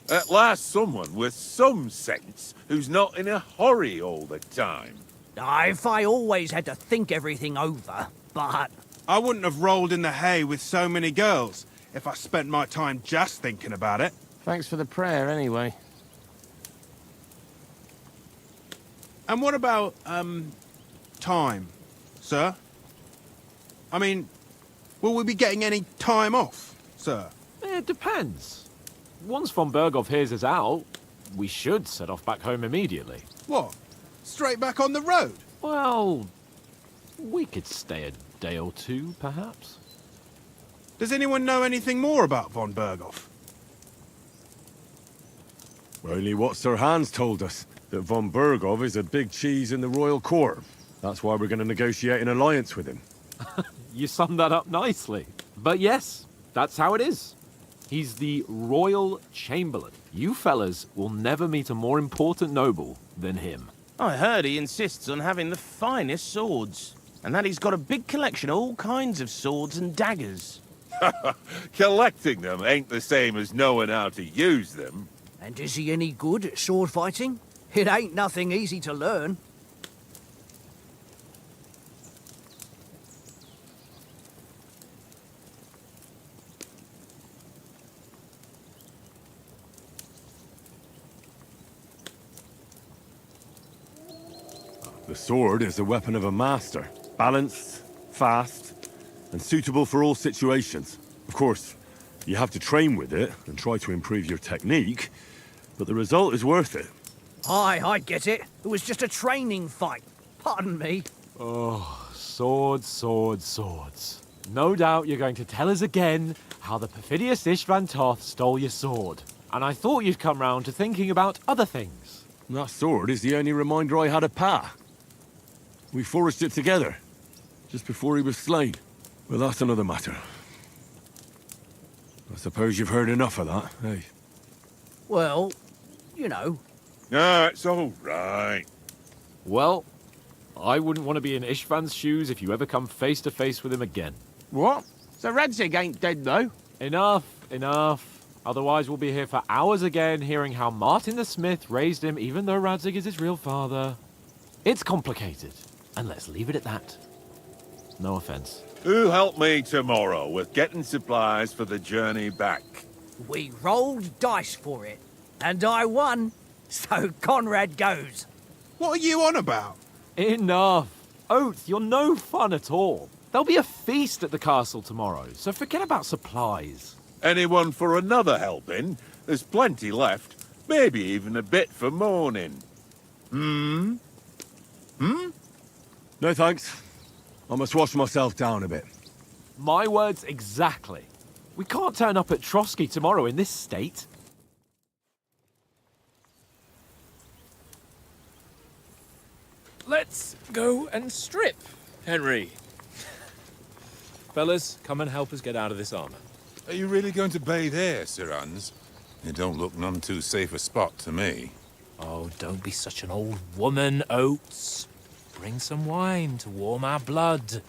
At last someone with some sense who's not in a hurry all the time. If I always had to think everything over, but... I wouldn't have rolled in the hay with so many girls if I spent my time just thinking about it. Thanks for the prayer, anyway. And what about, time, sir? I mean, will we be getting any time off, sir? It depends. Once von Berghoff hears us out, we should set off back home immediately. What? Straight back on the road? Well, we could stay a day or two, perhaps. Does anyone know anything more about von Berghoff? Only what Sir Hans told us, that von Berghoff is a big cheese in the royal court. That's why we're going to negotiate an alliance with him. You summed that up nicely. But yes, that's how it is. He's the royal chamberlain. You fellas will never meet a more important noble than him. I heard he insists on having the finest swords, and that he's got a big collection of all kinds of swords and daggers. Collecting them ain't the same as knowing how to use them. And is he any good at sword fighting? It ain't nothing easy to learn. The sword is the weapon of a master. Balanced, fast, and suitable for all situations. Of course, you have to train with it and try to improve your technique, but the result is worth it. Aye, I get it. It was just a training fight. Pardon me. Oh, swords, swords, swords. No doubt you're going to tell us again how the perfidious Istvan Toth stole your sword. And I thought you'd come round to thinking about other things. That sword is the only reminder I had of Pa. We forged it together, just before he was slain. Well, that's another matter. I suppose you've heard enough of that, eh? Well, you know. No, it's all right. Well, I wouldn't want to be in Istvan's shoes if you ever come face to face with him again. What? So Radzig ain't dead, though? Enough, enough. Otherwise we'll be here for hours again hearing how Martin the Smith raised him even though Radzig is his real father. It's complicated, and let's leave it at that. No offense. Who helped me tomorrow with getting supplies for the journey back? We rolled dice for it, and I won, so Conrad goes. What are you on about? Enough. Oath, you're no fun at all. There'll be a feast at the castle tomorrow, so forget about supplies. Anyone for another helping? There's plenty left. Maybe even a bit for morning. Hmm? No thanks. I must wash myself down a bit. My words exactly. We can't turn up at Trotsky tomorrow in this state. Let's go and strip, Henry. Fellas, come and help us get out of this armor. Are you really going to bathe here, Sir Hans? It don't look none too safe a spot to me. Oh, don't be such an old woman, Oates. Bring some wine to warm our blood.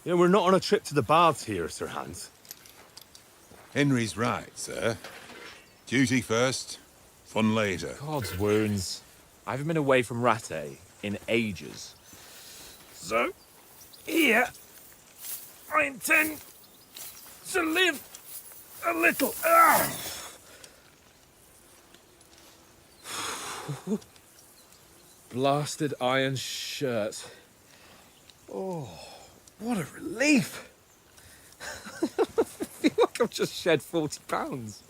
Yeah, we're not on a trip to the baths here, Sir Hans. Henry's right, sir. Duty first, fun later. God's wounds. I haven't been away from Rattay in ages. So, here, I intend to live a little. Blasted iron shirt. Oh, what a relief. I feel like I've just shed 40 pounds.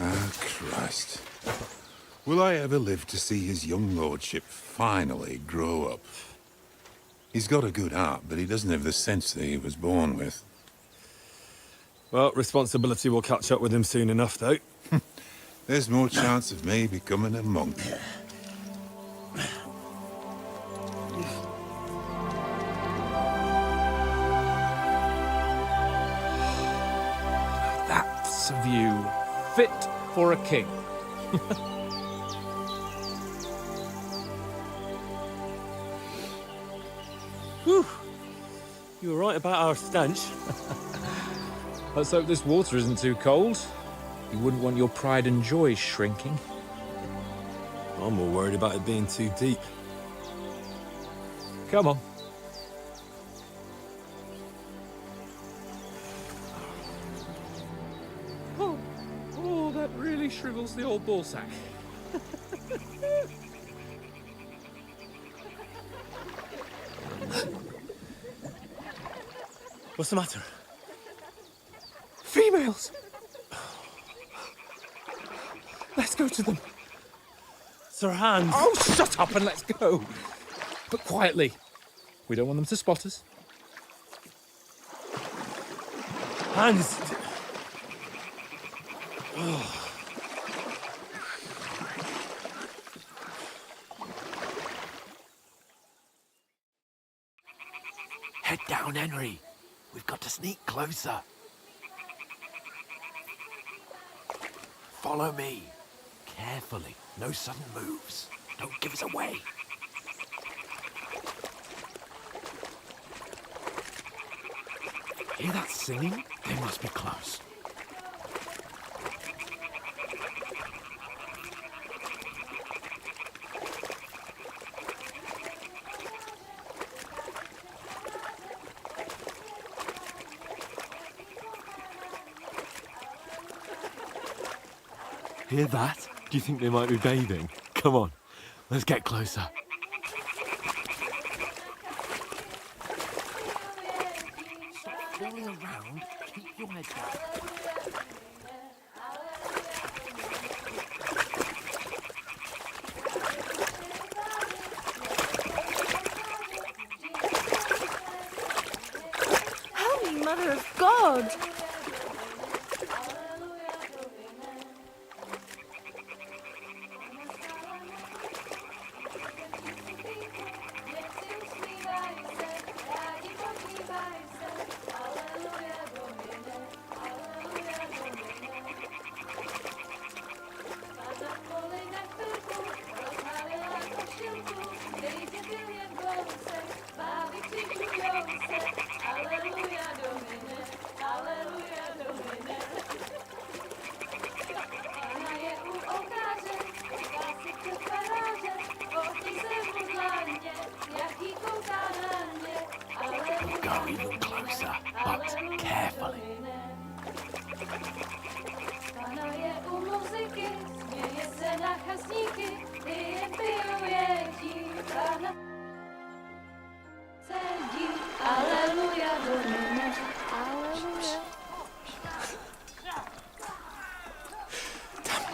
Ah, Christ. Will I ever live to see his young lordship finally grow up? He's got a good heart, but he doesn't have the sense that he was born with. Well, responsibility will catch up with him soon enough, though. There's more chance of me becoming a monk. That's a view fit for a king. Whew. You were right about our stench. Let's hope this water isn't too cold. You wouldn't want your pride and joy shrinking. I'm more worried about it being too deep. Come on. Oh, that really shrivels the old ball sack. What's the matter? Females! Let's go to them. Sir Hans! Oh, shut up and let's go. But quietly. We don't want them to spot us. Hans! Head down, Henry. We've got to sneak closer. Follow me. Carefully. No sudden moves. Don't give us away. Hear that singing? They must be close. Hear that? Do you think they might be bathing? Come on, let's get closer. Rolling around, keep your head down. Holy Mother of God! We'll go even closer, but carefully.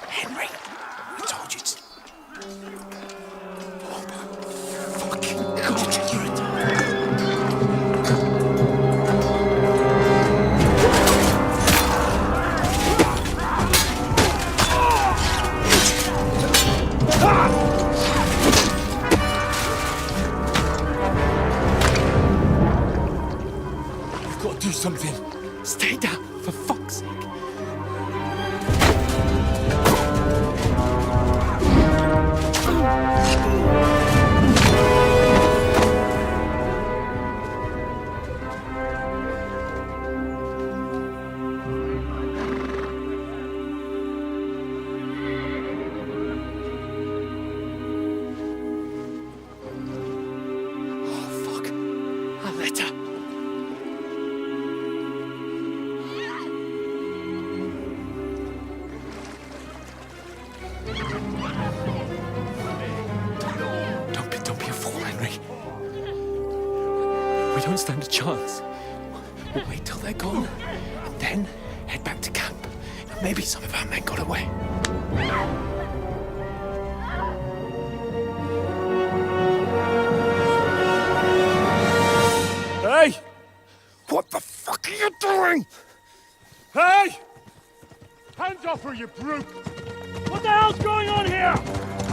Henry, I told you to... You've got to do something. Stay down, for fuck's sake. Oh, fuck. A letter. Don't be a fool, Henry. We don't stand a chance. We'll wait till they're gone, and then head back to camp. Maybe some of our men got away. Hey! What the fuck are you doing? Hey! Hands off her, you brute! What the hell's going on here?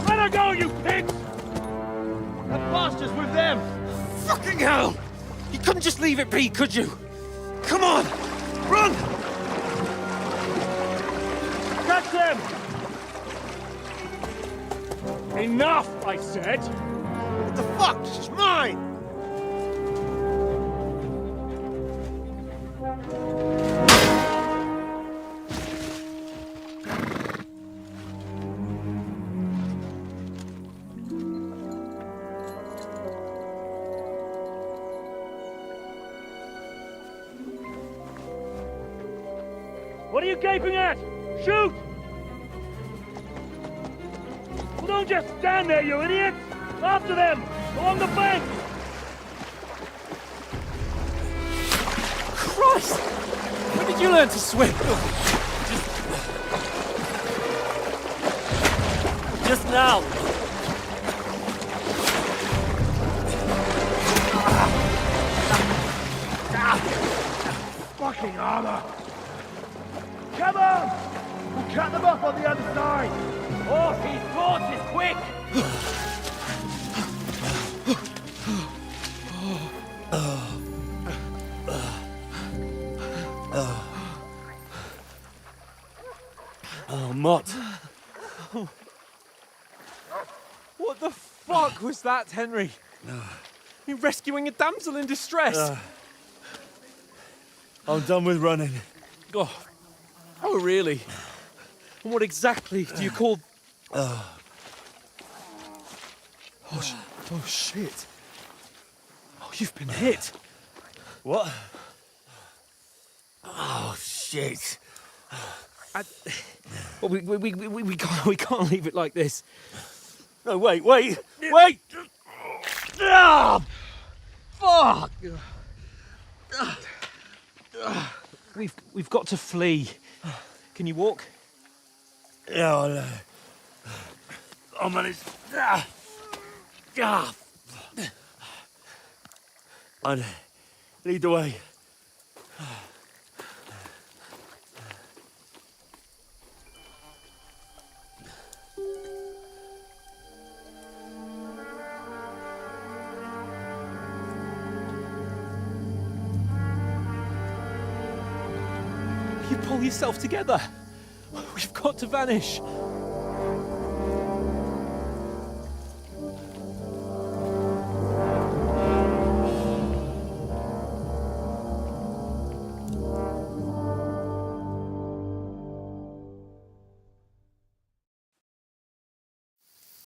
Let her go, you pigs! That bastard's with them! Fucking hell! You couldn't just leave it be, could you? Come on! Run! Catch them! Enough, I said! What the fuck? She's mine! What are you gaping at? Shoot! Well, don't just stand there, you idiots! After them! Along the bank! Christ! When did you learn to swim? Just now! Fucking armor! Come on! We'll cut them off on the other side! Off his horses, quick! Oh, Mott. What the fuck was that, Henry? You rescuing a damsel in distress? I'm done with running. Oh, really? And what exactly do you call... Oh, shit. Oh, you've been hit. What? Oh, shit. Well, we can't leave it like this. No, wait! Ah! Fuck! We've got to flee. Can you walk? Yeah, I'll manage. I'd lead the way. You pull yourself together. We've got to vanish.